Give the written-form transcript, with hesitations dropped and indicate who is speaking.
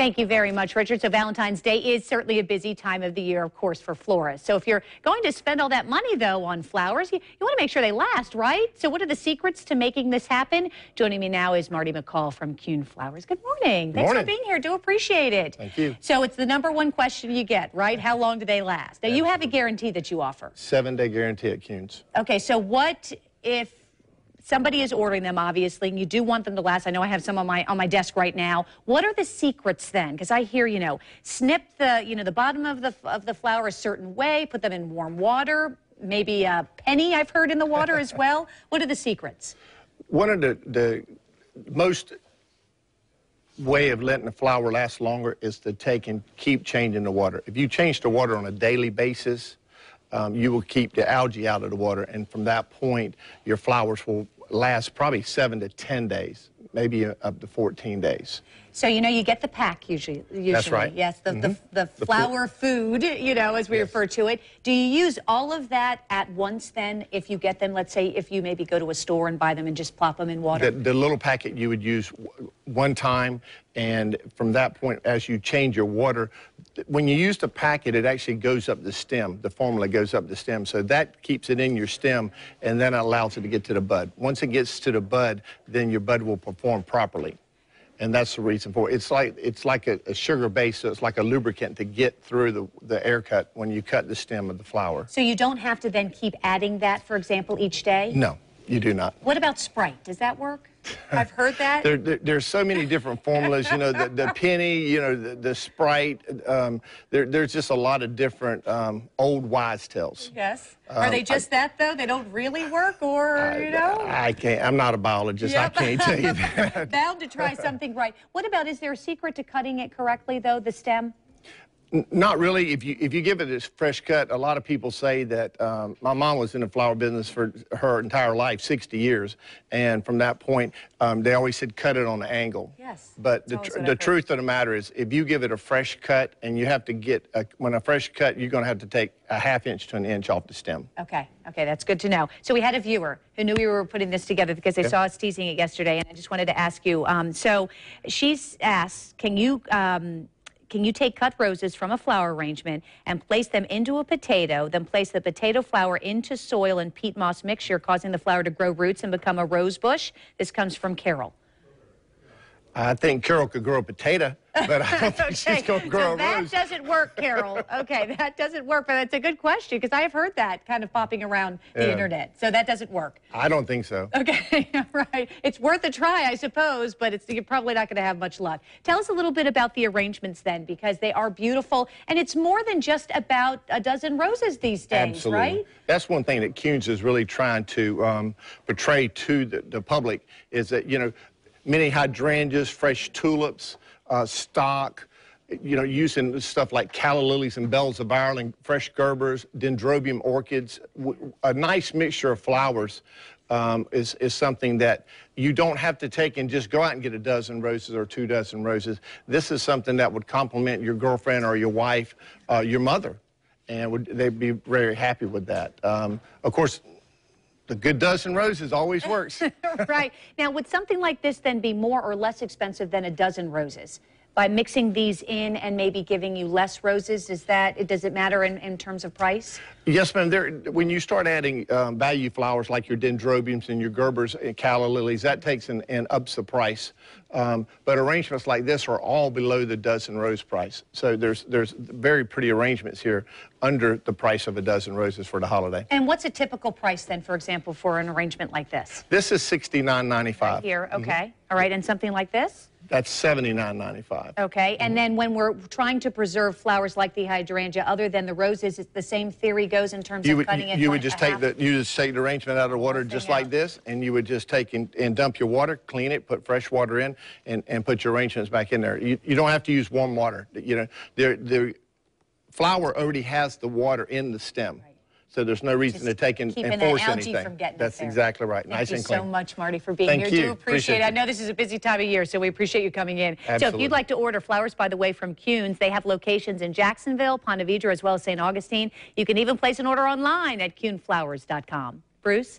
Speaker 1: Thank you very much, Richard. So Valentine's Day is certainly a busy time of the year, of course, for florists. So if you're going to spend all that money, though, on flowers, you want to make sure they last, right? So what are the secrets to making this happen? Joining me now is Marty McCall from Kuhn Flowers. Good morning. Thanks for being here. Do appreciate it.
Speaker 2: Thank you.
Speaker 1: So it's the #1 question you get, right? How long do they last? Now, you have a guarantee that you offer.
Speaker 2: 7-day guarantee at Kuhn's.
Speaker 1: Okay, so what if somebody is ordering them, obviously, and you do want them to last? I know I have some on my desk right now. What are the secrets then? Because I hear, snip the bottom of the flower a certain way, put them in warm water, maybe a penny I've heard in the water as well. What are the secrets?
Speaker 2: One of the most way of letting the flower last longer is to take and keep changing the water. If you change the water on a daily basis, you will keep the algae out of the water, and from that point, your flowers will last probably 7 to 10 days, maybe up to 14 days.
Speaker 1: So, you get the pack usually.
Speaker 2: That's right.
Speaker 1: Yes, the flower food, as we refer to it. Do you use all of that at once then if you get them, let's say, if you maybe go to a store and buy them and just plop them in water?
Speaker 2: The little packet you would use one time, and from that point, as you change your water, when you use the packet, it actually goes up the stem. The formula goes up the stem, so that keeps it in your stem, and then it allows it to get to the bud. Once it gets to the bud, then your bud will perform properly. And that's the reason for it. It's like a sugar base, so it's like a lubricant to get through the air cut when you cut the stem of the flower.
Speaker 1: So you don't have to then keep adding that, for example, each day?
Speaker 2: No, you do not.
Speaker 1: What about Sprite? Does that work? I've heard that.
Speaker 2: There's so many different formulas, the penny, the Sprite. There's just a lot of different old wise tales.
Speaker 1: Yes. Are they just that, though? They don't really work, or,
Speaker 2: I can't. I'm not a biologist. Yep. I can't tell you that.
Speaker 1: Bound to try something right. What about, is there a secret to cutting it correctly, though, the stem?
Speaker 2: Not really. If you give it a fresh cut, a lot of people say that my mom was in the flower business for her entire life, 60 years, and from that point, they always said cut it on an angle.
Speaker 1: Yes.
Speaker 2: But the truth of the matter is, if you give it a fresh cut, and you have to get when a fresh cut, you're going to have to take a ½ inch to an inch off the stem.
Speaker 1: Okay. Okay, that's good to know. So we had a viewer who knew we were putting this together because they saw us teasing it yesterday, and I just wanted to ask you. So she's asked, can you take cut roses from a flower arrangement and place them into a potato, then place the potato flower into soil and peat moss mixture, causing the flower to grow roots and become a rose bush? This comes from Carol.
Speaker 2: I think Carol could grow a potato, but I don't think she's going to grow a rose.
Speaker 1: That doesn't work, Carol. Okay, that doesn't work, but that's a good question because I have heard that kind of popping around the internet. So that doesn't work.
Speaker 2: I don't think so.
Speaker 1: Okay, right. It's worth a try, I suppose, but you're probably not going to have much luck. Tell us a little bit about the arrangements then, because they are beautiful, and it's more than just about a dozen roses these days,
Speaker 2: Absolutely.
Speaker 1: Right?
Speaker 2: That's one thing that Kuhn's is really trying to portray to the public is that, many hydrangeas, fresh tulips, stock, using stuff like calla lilies and bells of Ireland, fresh gerbers, dendrobium orchids. A nice mixture of flowers is something that you don't have to take and just go out and get a dozen roses or 2 dozen roses. This is something that would complement your girlfriend or your wife, your mother, and they'd be very happy with that. Of course, the good dozen roses always works.
Speaker 1: Right. Now, would something like this then be more or less expensive than a dozen roses? By mixing these in and maybe giving you less roses, does it matter in terms of price?
Speaker 2: Yes, ma'am. When you start adding value flowers like your dendrobiums and your gerbers and calla lilies, that takes and ups the price. But arrangements like this are all below the dozen rose price. So there's very pretty arrangements here under the price of a dozen roses for the holiday.
Speaker 1: And what's a typical price then, for example, for an arrangement like this?
Speaker 2: This is $69.95.
Speaker 1: Right here, okay. All right, and something like this?
Speaker 2: That's $79.95.
Speaker 1: Okay, and then when we're trying to preserve flowers like the hydrangea, other than the roses, the same theory goes in terms of cutting it.
Speaker 2: You would just take the arrangement out of the water just like this, and you would just take and dump your water, clean it, put fresh water in, and put your arrangements back in there. You don't have to use warm water. The flower already has the water in the stem. So there's no reason to take and force anything.
Speaker 1: From getting
Speaker 2: That's exactly right. Nice and clean.
Speaker 1: Thank you so much, Marty, for being here. Do appreciate it. I know this is a busy time of year, so we appreciate you coming in.
Speaker 2: Absolutely.
Speaker 1: So if you'd like to order flowers, by the way, from Kuhn's, they have locations in Jacksonville, Ponte Vedra, as well as St. Augustine. You can even place an order online at kuhnflowers.com. Bruce?